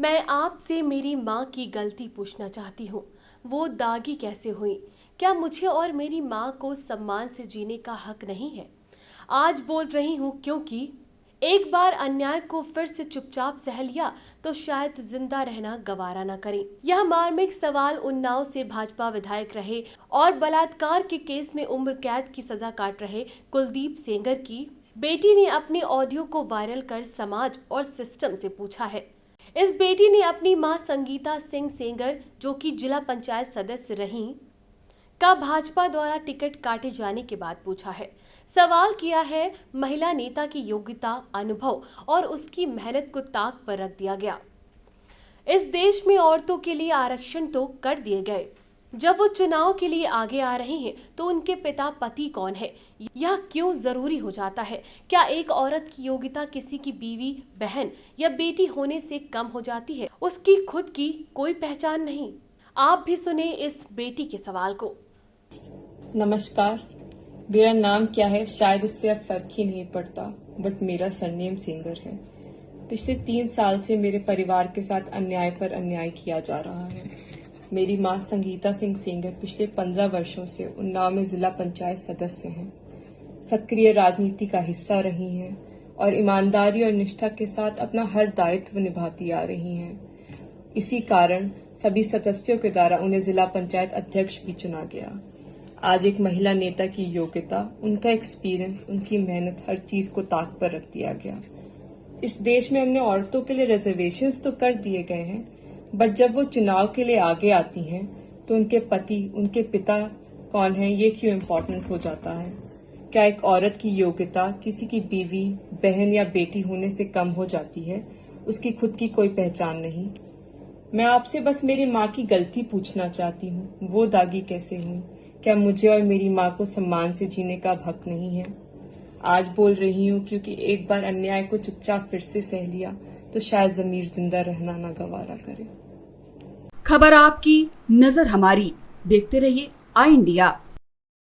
मैं आपसे मेरी माँ की गलती पूछना चाहती हूँ। वो दागी कैसे हुई? क्या मुझे और मेरी माँ को सम्मान से जीने का हक नहीं है? आज बोल रही हूँ क्योंकि एक बार अन्याय को फिर से चुपचाप सह लिया तो शायद जिंदा रहना गवारा न करें। यह मार्मिक सवाल उन्नाव से भाजपा विधायक रहे और बलात्कार के केस में उम्र कैद की सजा काट रहे कुलदीप सेंगर की बेटी ने अपने ऑडियो को वायरल कर समाज और सिस्टम से पूछा है। इस बेटी ने अपनी मां संगीता सिंह सेंगर, जो कि जिला पंचायत सदस्य रहीं, का भाजपा द्वारा टिकट काटे जाने के बाद पूछा है। सवाल किया है, महिला नेता की योग्यता, अनुभव और उसकी मेहनत को ताक पर रख दिया गया। इस देश में औरतों के लिए आरक्षण तो कर दिए गए, जब वो चुनाव के लिए आगे आ रही हैं तो उनके पिता पति कौन है, यह क्यों जरूरी हो जाता है? क्या एक औरत की योग्यता किसी की बीवी, बहन या बेटी होने से कम हो जाती है? उसकी खुद की कोई पहचान नहीं? आप भी सुने इस बेटी के सवाल को। नमस्कार, मेरा नाम क्या है शायद उससे अब फर्क ही नहीं पड़ता, बट मेरा सरनेम सेंगर है। पिछले 3 साल से मेरे परिवार के साथ अन्याय पर अन्याय किया जा रहा है। मेरी मां संगीता सिंह सेंगर पिछले 15 वर्षों से उन्नाव में जिला पंचायत सदस्य हैं। सक्रिय राजनीति का हिस्सा रही हैं और ईमानदारी और निष्ठा के साथ अपना हर दायित्व निभाती आ रही हैं। इसी कारण सभी सदस्यों के द्वारा उन्हें जिला पंचायत अध्यक्ष भी चुना गया। आज एक महिला नेता की योग्यता, उनका एक्सपीरियंस, उनकी मेहनत, हर चीज को ताक पर रख दिया गया। इस देश में हमने औरतों के लिए रिजर्वेशंस तो कर दिए गए हैं, बट जब वो चुनाव के लिए आगे आती हैं तो उनके पति, उनके पिता कौन है, ये क्यों इम्पोर्टेंट हो जाता है? क्या एक औरत की योग्यता किसी की बीवी, बहन या बेटी होने से कम हो जाती है? उसकी खुद की कोई पहचान नहीं? मैं आपसे बस मेरी माँ की गलती पूछना चाहती हूँ, वो दागी कैसे हुई? क्या मुझे और मेरी माँ को सम्मान से जीने का हक नहीं है? आज बोल रही हूँ क्योंकि एक बार अन्याय को चुपचाप फिर से सह लिया तो शायद ज़मीर जिंदा रहना ना गवारा करे। खबर आपकी, नजर हमारी। देखते रहिए आई इंडिया।